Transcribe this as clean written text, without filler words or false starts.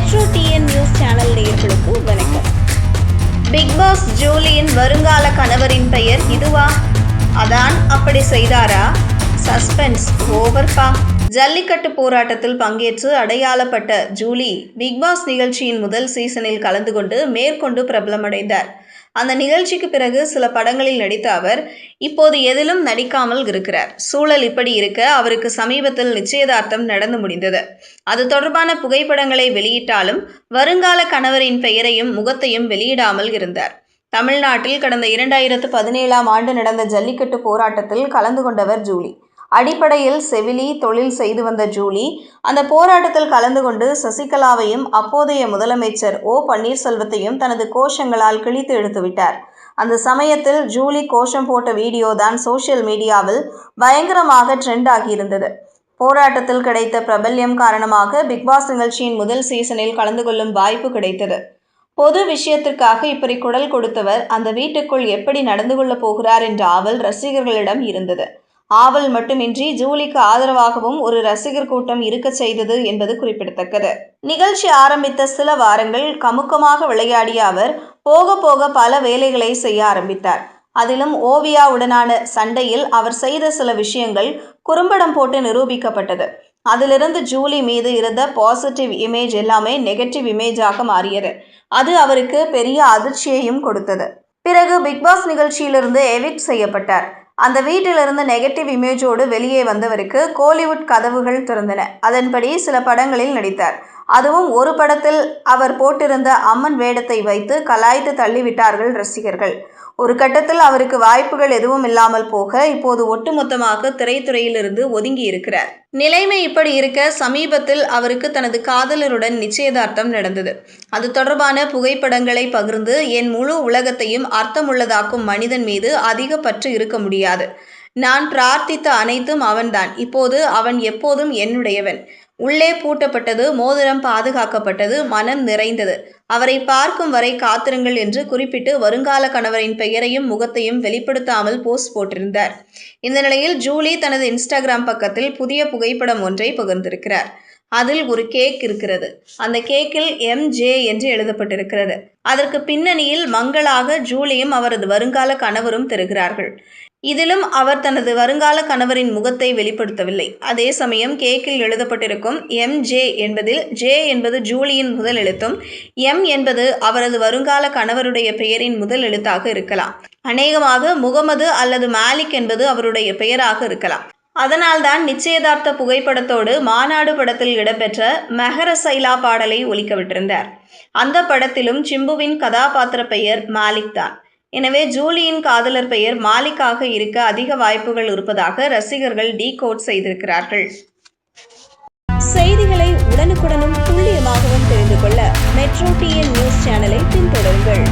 Metro TN news channel நேயர்களுக்கு வணக்கம். Big pass ஜூலியின் வருங்கால கணவரின் பெயர் இதுவா? அதான் அப்படி செய்தாரா? சஸ்பென்ஸ் ஓவர்பா. ஜல்லிக்கட்டு போராட்டத்தில் பங்கேற்று அடையாளப்பட்ட ஜூலி பிக் பாஸ் நிகழ்ச்சியின் முதல் சீசனில் கலந்து கொண்டு மேற்கொண்டு பிரபலமடைந்தார். அந்த நிகழ்ச்சிக்கு பிறகு சில படங்களில் நடித்த அவர் இப்போது எதிலும் நடிக்காமல் இருக்கிறார். சூழல் இப்படி இருக்க அவருக்கு சமீபத்தில் நிச்சயதார்த்தம் நடந்து முடிந்தது. அது தொடர்பான புகைப்படங்களை வெளியிட்டாலும் வருங்கால கணவரின் பெயரையும் முகத்தையும் வெளியிடாமல் இருந்தார். தமிழ்நாட்டில் கடந்த 2017ஆம் ஆண்டு நடந்த ஜல்லிக்கட்டு போராட்டத்தில் கலந்து கொண்டவர் ஜூலி. அடிப்படையில் செவிலி தொழில் செய்து வந்த ஜூலி அந்த போராட்டத்தில் கலந்து கொண்டு சசிகலாவையும் அப்போதைய முதலமைச்சர் ஓ பன்னீர்செல்வத்தையும் தனது கோஷங்களால் கிழித்து எடுத்துவிட்டார். அந்த சமயத்தில் ஜூலி கோஷம் போட்ட வீடியோ தான் சோஷியல் மீடியாவில் பயங்கரமாக ட்ரெண்ட் ஆகியிருந்தது. போராட்டத்தில் கிடைத்த பிரபல்யம் காரணமாக பிக்பாஸ் நிகழ்ச்சியின் முதல் சீசனில் கலந்து கொள்ளும் வாய்ப்பு கிடைத்தது. பொது விஷயத்திற்காக இப்படி குரல் கொடுத்தவர் அந்த வீட்டுக்குள் எப்படி நடந்து கொள்ளப் போகிறார் என்ற ஆவல் ரசிகர்களிடம் இருந்தது. ஆவல் மட்டுமின்றி ஜூலிக்கு ஆதரவாகவும் ஒரு ரசிகர் கூட்டம் இருக்க செய்தது என்பது குறிப்பிடத்தக்கது. நிகழ்ச்சி ஆரம்பித்த சில வாரங்கள் கமுக்கமாக விளையாடிய அவர் போக போக பல வேலைகளை செய்ய ஆரம்பித்தார். அதிலும் ஓவியாவுடனான சண்டையில் அவர் செய்த சில விஷயங்கள் குறும்படம் போட்டு நிரூபிக்கப்பட்டது. அதிலிருந்து ஜூலி மீது இருந்த பாசிட்டிவ் இமேஜ் எல்லாமே நெகட்டிவ் இமேஜாக மாறியது. அது அவருக்கு பெரிய அதிர்ச்சியையும் கொடுத்தது. பிறகு பிக்பாஸ் நிகழ்ச்சியிலிருந்து எவிக்ட் செய்யப்பட்டார். அந்த வீட்டிலிருந்து நெகட்டிவ் இமேஜோடு வெளியே வந்தவருக்கு கோலிவுட் கதவுகள் திறந்தன. அதன்படி சில படங்களில் நடித்தார். அதுவும் ஒரு படத்தில் அவர் போட்டிருந்த அம்மன் வேடத்தை வைத்து கலாய்த்து தள்ளிவிட்டார்கள் ரசிகர்கள். ஒரு கட்டத்தில் அவருக்கு வாய்ப்புகள் எதுவும் இல்லாமல் போக இப்போது ஒட்டுமொத்தமாக திரைத்துறையிலிருந்து ஒதுங்கி இருக்கிறார். நிலைமை இப்படி இருக்க சமீபத்தில் அவருக்கு தனது காதலருடன் நிச்சயதார்த்தம் நடந்தது. அது தொடர்பான புகைப்படங்களை பகிர்ந்து என் முழு உலகத்தையும் அர்த்தமுள்ளதாக்கும் மனிதன் மீது அதிக பற்று இருக்க முடியாது. நான் பிரார்த்தித்த அனைத்தும் அவன்தான். இப்போது அவன் எப்போதும் என்னுடையவன். உள்ளே பூட்டப்பட்டது, மோதிரம் பாதுகாக்கப்பட்டது, மனம் நிறைந்தது. அவரை பார்க்கும் வரை காத்திருங்கள் என்று குறிப்பிட்டு வருங்கால கணவரின் பெயரையும் முகத்தையும் வெளிப்படுத்தாமல் போஸ்ட் போட்டிருந்தார். இந்த நிலையில் ஜூலி தனது இன்ஸ்டாகிராம் பக்கத்தில் புதிய புகைப்படம் ஒன்றை பகிர்ந்திருக்கிறார். அதில் ஒரு கேக் இருக்கிறது. அந்த கேக்கில் MJ என்று எழுதப்பட்டிருக்கிறது. அதற்கு பின்னணியில் மங்களாக ஜூலியும் அவரது வருங்கால கணவரும் தெரிகிறார்கள். இதிலும் அவர் தனது வருங்கால கணவரின் முகத்தை வெளிப்படுத்தவில்லை. அதே சமயம் கேக்கில் எழுதப்பட்டிருக்கும் MJ என்பதில் J என்பது ஜூலியின் முதல் எழுத்தும் M என்பது அவரது வருங்கால கணவருடைய பெயரின் முதல் எழுத்தாக இருக்கலாம். அநேகமாக முகமது அல்லது மாலிக் என்பது அவருடைய பெயராக இருக்கலாம். அதனால்தான் நிச்சயதார்த்த புகைப்படத்தோடு மாநாடு படத்தில் இடம்பெற்ற மெஹர சைலா பாடலை ஒலிக்கவிட்டிருந்தார். அந்த படத்திலும் சிம்புவின் கதாபாத்திர பெயர் மாலிக் தான். எனவே ஜூலியின் காதலர் பெயர் மாலிக்காக இருக்க அதிக வாய்ப்புகள் இருப்பதாக ரசிகர்கள் டீகோட் செய்திருக்கிறார்கள். செய்திகளை உடனுக்குடனும் துல்லியமாகவும் தெரிந்து கொள்ள மெட்ரோ டிஎன் நியூஸ் சேனலை பின்தொடருங்கள்.